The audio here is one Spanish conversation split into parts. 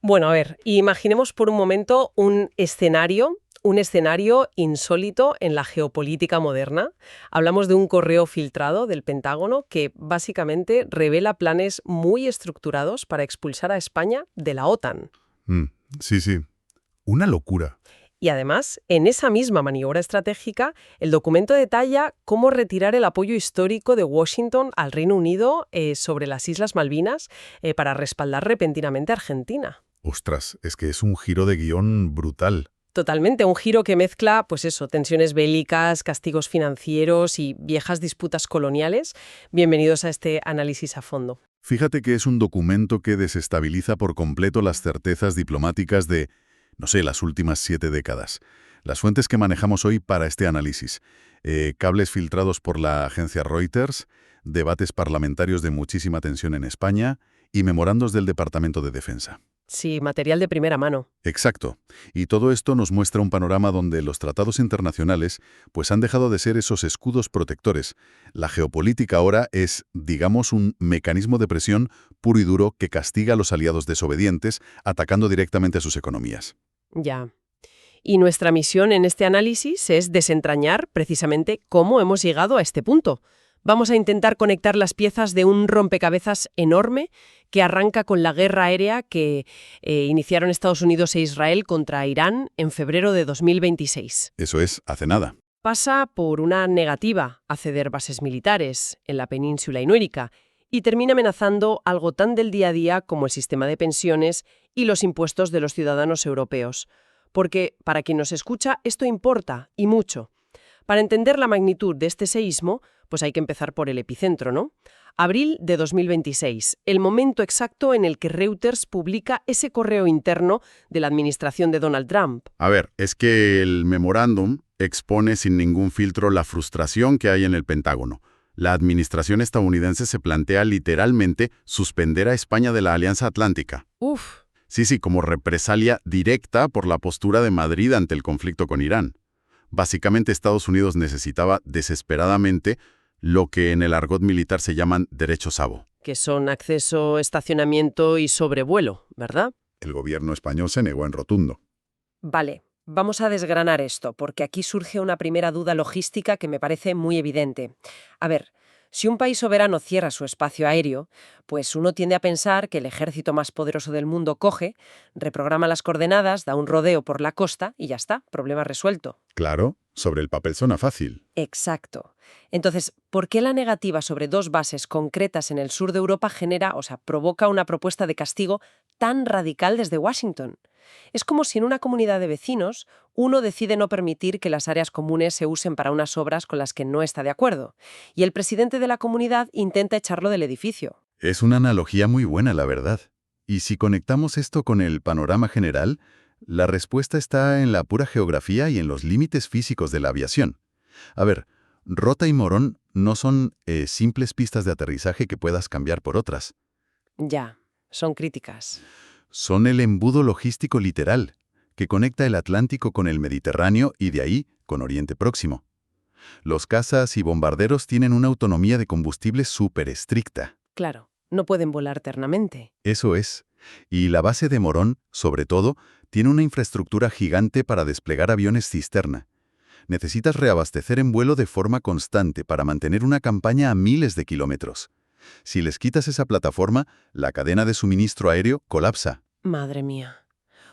Bueno, a ver, imaginemos por un momento un escenario insólito en la geopolítica moderna. Hablamos de un correo filtrado del Pentágono que básicamente revela planes muy estructurados para expulsar a España de la OTAN. Mm, sí, sí. Una locura. Y además, en esa misma maniobra estratégica, el documento detalla cómo retirar el apoyo histórico de Washington al Reino Unido sobre las Islas Malvinas para respaldar repentinamente a Argentina. Ostras, es que es un giro de guión brutal. Totalmente, un giro que mezcla, pues eso, tensiones bélicas, castigos financieros y viejas disputas coloniales. Bienvenidos a este análisis a fondo. Fíjate que es un documento que desestabiliza por completo las certezas diplomáticas de, no sé, las últimas 7 décadas. Las fuentes que manejamos hoy para este análisis. Cables filtrados por la agencia Reuters, debates parlamentarios de muchísima tensión en España y memorandos del Departamento de Defensa. Sí, material de primera mano. Exacto. Y todo esto nos muestra un panorama donde los tratados internacionales pues han dejado de ser esos escudos protectores. La geopolítica ahora es, digamos, un mecanismo de presión puro y duro que castiga a los aliados desobedientes, atacando directamente a sus economías. Ya. Y nuestra misión en este análisis es desentrañar precisamente cómo hemos llegado a este punto. Vamos a intentar conectar las piezas de un rompecabezas enorme que arranca con la guerra aérea que iniciaron Estados Unidos e Israel contra Irán en febrero de 2026. Eso es, hace nada. Pasa por una negativa a ceder bases militares en la península ibérica y termina amenazando algo tan del día a día como el sistema de pensiones y los impuestos de los ciudadanos europeos. Porque, para quien nos escucha, esto importa, y mucho. Para entender la magnitud de este seísmo, pues hay que empezar por el epicentro, ¿no? Abril de 2026, el momento exacto en el que Reuters publica ese correo interno de la administración de Donald Trump. A ver, es que el memorándum expone sin ningún filtro la frustración que hay en el Pentágono. La administración estadounidense se plantea literalmente suspender a España de la Alianza Atlántica. Uf, Sí, como represalia directa por la postura de Madrid ante el conflicto con Irán. Básicamente, Estados Unidos necesitaba desesperadamente lo que en el argot militar se llaman derechos SABO. que son acceso, estacionamiento y sobrevuelo, ¿verdad? El gobierno español se negó en rotundo. Vale, vamos a desgranar esto, porque aquí surge una primera duda logística que me parece muy evidente. A ver, si un país soberano cierra su espacio aéreo, pues uno tiende a pensar que el ejército más poderoso del mundo coge, reprograma las coordenadas, da un rodeo por la costa y ya está, problema resuelto. Claro, sobre el papel suena fácil. Exacto. Entonces, ¿por qué la negativa sobre dos bases concretas en el sur de Europa provoca una propuesta de castigo tan radical desde Washington? Es como si en una comunidad de vecinos uno decide no permitir que las áreas comunes se usen para unas obras con las que no está de acuerdo, y el presidente de la comunidad intenta echarlo del edificio. Es una analogía muy buena, la verdad. Y si conectamos esto con el panorama general, la respuesta está en la pura geografía y en los límites físicos de la aviación. A ver, Rota y Morón no son simples pistas de aterrizaje que puedas cambiar por otras. Ya, son críticas. Son el embudo logístico literal, que conecta el Atlántico con el Mediterráneo y de ahí con Oriente Próximo. Los cazas y bombarderos tienen una autonomía de combustible súper estricta. Claro, no pueden volar eternamente. Eso es. Y la base de Morón, sobre todo, tiene una infraestructura gigante para desplegar aviones cisterna. Necesitas reabastecer en vuelo de forma constante para mantener una campaña a miles de kilómetros. Si les quitas esa plataforma, la cadena de suministro aéreo colapsa. Madre mía.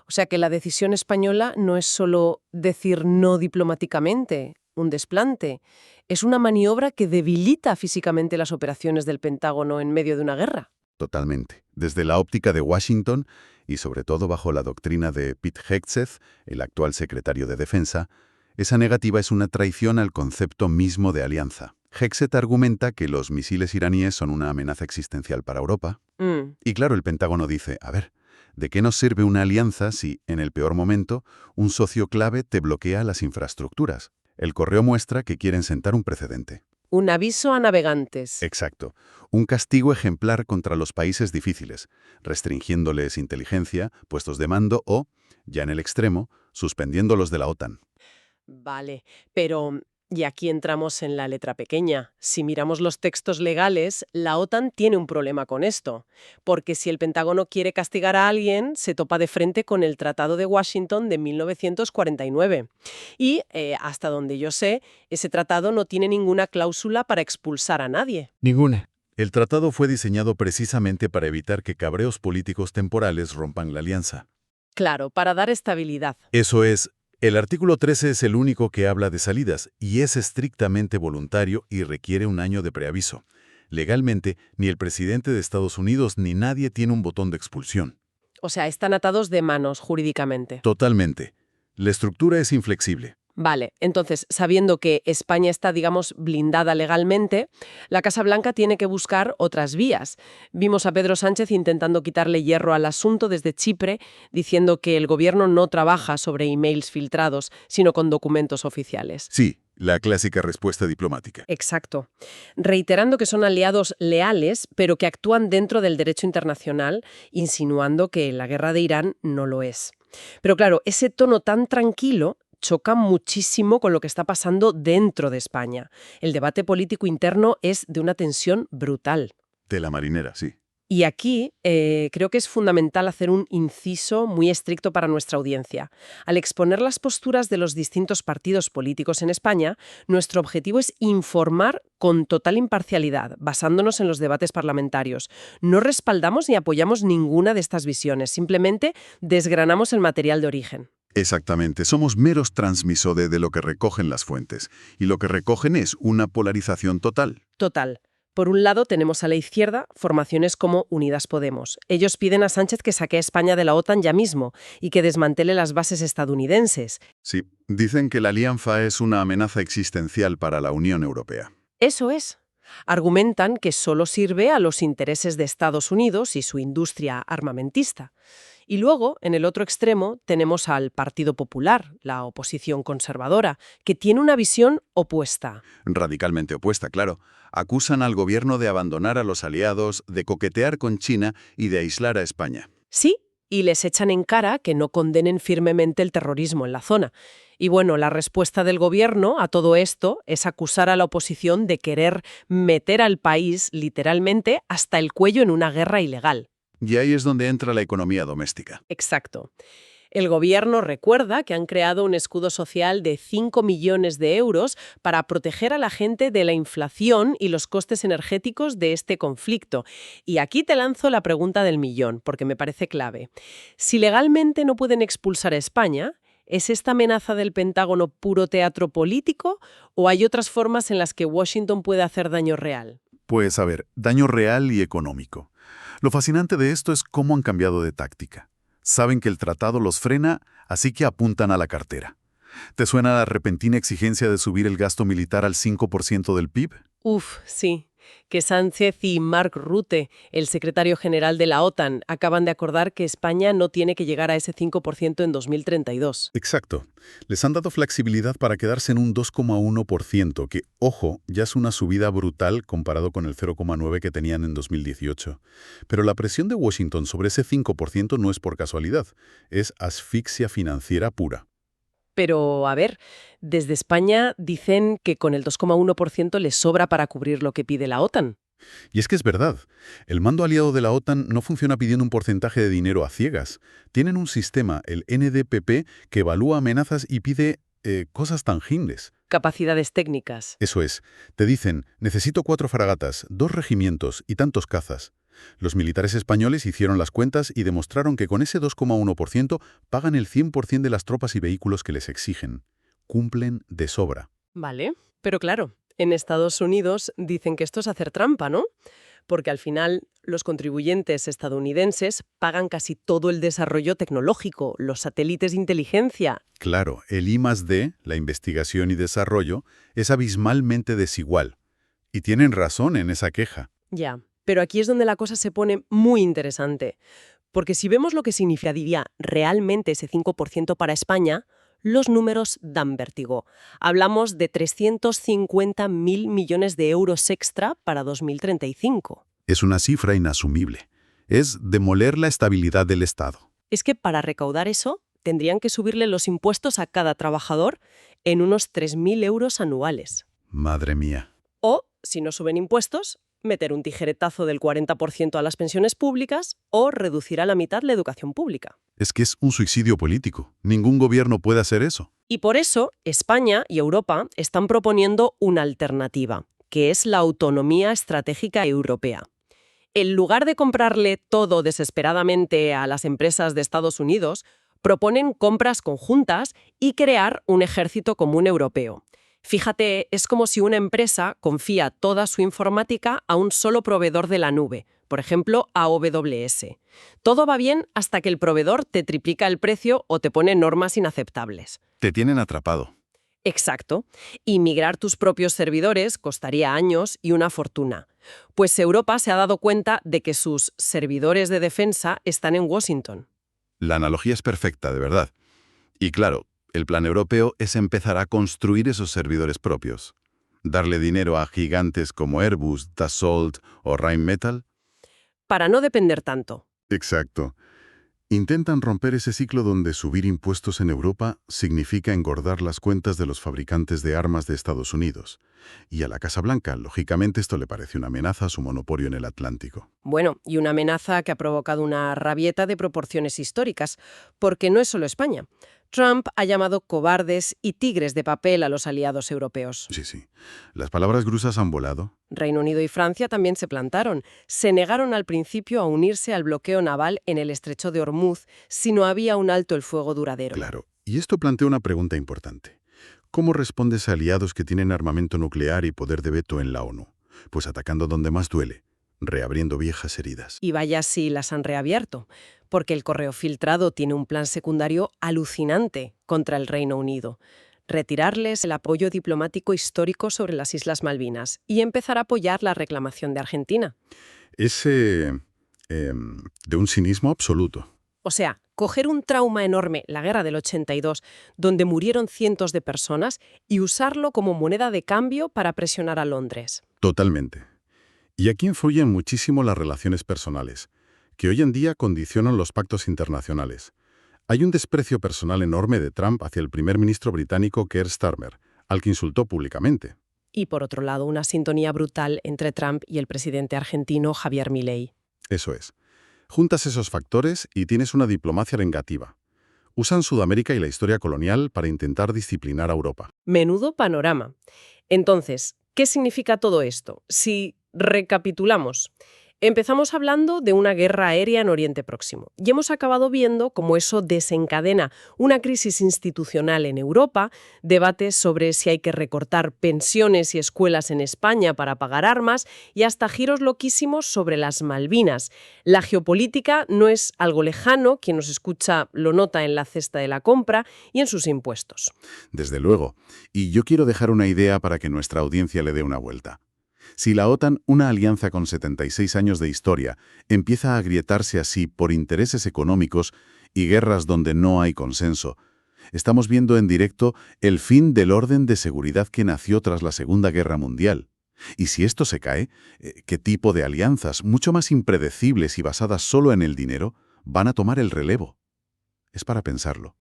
O sea que la decisión española no es solo decir no diplomáticamente, un desplante. Es una maniobra que debilita físicamente las operaciones del Pentágono en medio de una guerra. Totalmente. Desde la óptica de Washington, y sobre todo bajo la doctrina de Pete Hegseth, el actual secretario de Defensa, esa negativa es una traición al concepto mismo de alianza. Hegseth argumenta que los misiles iraníes son una amenaza existencial para Europa. Y claro, el Pentágono dice, a ver, ¿de qué nos sirve una alianza si, en el peor momento, un socio clave te bloquea las infraestructuras? El correo muestra que quieren sentar un precedente. Un aviso a navegantes. Exacto. Un castigo ejemplar contra los países difíciles, restringiéndoles inteligencia, puestos de mando o, ya en el extremo, suspendiéndolos de la OTAN. Vale, pero Y aquí entramos en la letra pequeña. Si miramos los textos legales, la OTAN tiene un problema con esto, porque si el Pentágono quiere castigar a alguien, se topa de frente con el Tratado de Washington de 1949. Y, hasta donde yo sé, ese tratado no tiene ninguna cláusula para expulsar a nadie. Ninguna. El tratado fue diseñado precisamente para evitar que cabreos políticos temporales rompan la alianza. Claro, para dar estabilidad. Eso es, el artículo 13 es el único que habla de salidas y es estrictamente voluntario y requiere un año de preaviso. Legalmente, ni el presidente de Estados Unidos ni nadie tiene un botón de expulsión. O sea, están atados de manos jurídicamente. Totalmente. La estructura es inflexible. Vale, entonces, sabiendo que España está, digamos, blindada legalmente, la Casa Blanca tiene que buscar otras vías. Vimos a Pedro Sánchez intentando quitarle hierro al asunto desde Chipre, diciendo que el gobierno no trabaja sobre emails filtrados, sino con documentos oficiales. Sí, la clásica respuesta diplomática. Exacto. Reiterando que son aliados leales, pero que actúan dentro del derecho internacional, insinuando que la guerra de Irán no lo es. Pero claro, ese tono tan tranquilo choca muchísimo con lo que está pasando dentro de España. El debate político interno es de una tensión brutal. De la marinera, sí. Y aquí creo que es fundamental hacer un inciso muy estricto para nuestra audiencia. Al exponer las posturas de los distintos partidos políticos en España, nuestro objetivo es informar con total imparcialidad, basándonos en los debates parlamentarios. No respaldamos ni apoyamos ninguna de estas visiones, simplemente desgranamos el material de origen. Exactamente, somos meros transmisores de lo que recogen las fuentes, y lo que recogen es una polarización total. Total. Por un lado tenemos a la izquierda formaciones como Unidas Podemos. Ellos piden a Sánchez que saque a España de la OTAN ya mismo y que desmantele las bases estadounidenses. Sí, dicen que la alianza es una amenaza existencial para la Unión Europea. Eso es. Argumentan que solo sirve a los intereses de Estados Unidos y su industria armamentista. Y luego, en el otro extremo, tenemos al Partido Popular, la oposición conservadora, que tiene una visión opuesta. Radicalmente opuesta, claro. Acusan al gobierno de abandonar a los aliados, de coquetear con China y de aislar a España. Sí, y les echan en cara que no condenen firmemente el terrorismo en la zona. Y bueno, la respuesta del gobierno a todo esto es acusar a la oposición de querer meter al país, literalmente, hasta el cuello en una guerra ilegal. Y ahí es donde entra la economía doméstica. Exacto. El gobierno recuerda que han creado un escudo social de 5 millones de euros para proteger a la gente de la inflación y los costes energéticos de este conflicto. Y aquí te lanzo la pregunta del millón, porque me parece clave. Si legalmente no pueden expulsar a España, ¿es esta amenaza del Pentágono puro teatro político o hay otras formas en las que Washington puede hacer daño real? Pues a ver, daño real y económico. Lo fascinante de esto es cómo han cambiado de táctica. Saben que el tratado los frena, así que apuntan a la cartera. ¿Te suena la repentina exigencia de subir el gasto militar al 5% del PIB? Uf, sí. Que Sánchez y Mark Rutte, el secretario general de la OTAN, acaban de acordar que España no tiene que llegar a ese 5% en 2032. Exacto. Les han dado flexibilidad para quedarse en un 2,1%, que, ojo, ya es una subida brutal comparado con el 0,9% que tenían en 2018. Pero la presión de Washington sobre ese 5% no es por casualidad, es asfixia financiera pura. Pero, a ver, desde España dicen que con el 2,1% les sobra para cubrir lo que pide la OTAN. Y es que es verdad, el mando aliado de la OTAN no funciona pidiendo un porcentaje de dinero a ciegas. Tienen un sistema, el NDPP, que evalúa amenazas y pide cosas tangibles. Capacidades técnicas. Eso es, te dicen, necesito 4 fragatas, 2 regimientos y tantos cazas. Los militares españoles hicieron las cuentas y demostraron que con ese 2,1% pagan el 100% de las tropas y vehículos que les exigen. Cumplen de sobra. Vale, pero claro, en Estados Unidos dicen que esto es hacer trampa, ¿no? Porque al final los contribuyentes estadounidenses pagan casi todo el desarrollo tecnológico, los satélites de inteligencia. Claro, el I+D, la investigación y desarrollo, es abismalmente desigual. Y tienen razón en esa queja. Ya. Pero aquí es donde la cosa se pone muy interesante, porque si vemos lo que significaría realmente ese 5% para España, los números dan vértigo. Hablamos de 350.000 millones de euros extra para 2035. Es una cifra inasumible. Es demoler la estabilidad del Estado. Es que para recaudar eso, tendrían que subirle los impuestos a cada trabajador en unos 3.000 euros anuales. Madre mía. O, si no suben impuestos, meter un tijeretazo del 40% a las pensiones públicas o reducir a la mitad la educación pública. Es que es un suicidio político. Ningún gobierno puede hacer eso. Y por eso, España y Europa están proponiendo una alternativa, que es la autonomía estratégica europea. En lugar de comprarle todo desesperadamente a las empresas de Estados Unidos, proponen compras conjuntas y crear un ejército común europeo. Fíjate, es como si una empresa confía toda su informática a un solo proveedor de la nube, por ejemplo, AWS. Todo va bien hasta que el proveedor te triplica el precio o te pone normas inaceptables. Te tienen atrapado. Exacto. Y migrar tus propios servidores costaría años y una fortuna. Pues Europa se ha dado cuenta de que sus servidores de defensa están en Washington. La analogía es perfecta, de verdad. Y claro, el plan europeo es empezar a construir esos servidores propios. Darle dinero a gigantes como Airbus, Dassault o Rheinmetall. Para no depender tanto. Exacto. Intentan romper ese ciclo donde subir impuestos en Europa significa engordar las cuentas de los fabricantes de armas de Estados Unidos. Y a la Casa Blanca, lógicamente, esto le parece una amenaza a su monopolio en el Atlántico. Bueno, y una amenaza que ha provocado una rabieta de proporciones históricas, porque no es solo España. Trump ha llamado cobardes y tigres de papel a los aliados europeos. Sí. Las palabras grusas han volado. Reino Unido y Francia también se plantaron. Se negaron al principio a unirse al bloqueo naval en el estrecho de Hormuz si no había un alto el fuego duradero. Claro. Y esto plantea una pregunta importante. ¿Cómo respondes a aliados que tienen armamento nuclear y poder de veto en la ONU? Pues atacando donde más duele, reabriendo viejas heridas. Y vaya si las han reabierto, porque el correo filtrado tiene un plan secundario alucinante contra el Reino Unido. Retirarles el apoyo diplomático histórico sobre las Islas Malvinas y empezar a apoyar la reclamación de Argentina. De un cinismo absoluto. O sea, coger un trauma enorme, la guerra del 82, donde murieron cientos de personas, y usarlo como moneda de cambio para presionar a Londres. Totalmente. Y aquí influyen muchísimo las relaciones personales, que hoy en día condicionan los pactos internacionales. Hay un desprecio personal enorme de Trump hacia el primer ministro británico Keir Starmer, al que insultó públicamente. Y por otro lado, una sintonía brutal entre Trump y el presidente argentino Javier Milei. Eso es. Juntas esos factores y tienes una diplomacia vengativa. Usan Sudamérica y la historia colonial para intentar disciplinar a Europa. Menudo panorama. Entonces, ¿qué significa todo esto? Si recapitulamos, empezamos hablando de una guerra aérea en Oriente Próximo y hemos acabado viendo cómo eso desencadena una crisis institucional en Europa, debates sobre si hay que recortar pensiones y escuelas en España para pagar armas y hasta giros loquísimos sobre las Malvinas. La geopolítica no es algo lejano, quien nos escucha lo nota en la cesta de la compra y en sus impuestos. Desde luego. Y yo quiero dejar una idea para que nuestra audiencia le dé una vuelta. Si la OTAN, una alianza con 76 años de historia, empieza a agrietarse así por intereses económicos y guerras donde no hay consenso, estamos viendo en directo el fin del orden de seguridad que nació tras la Segunda Guerra Mundial. Y si esto se cae, ¿qué tipo de alianzas, mucho más impredecibles y basadas solo en el dinero, van a tomar el relevo? Es para pensarlo.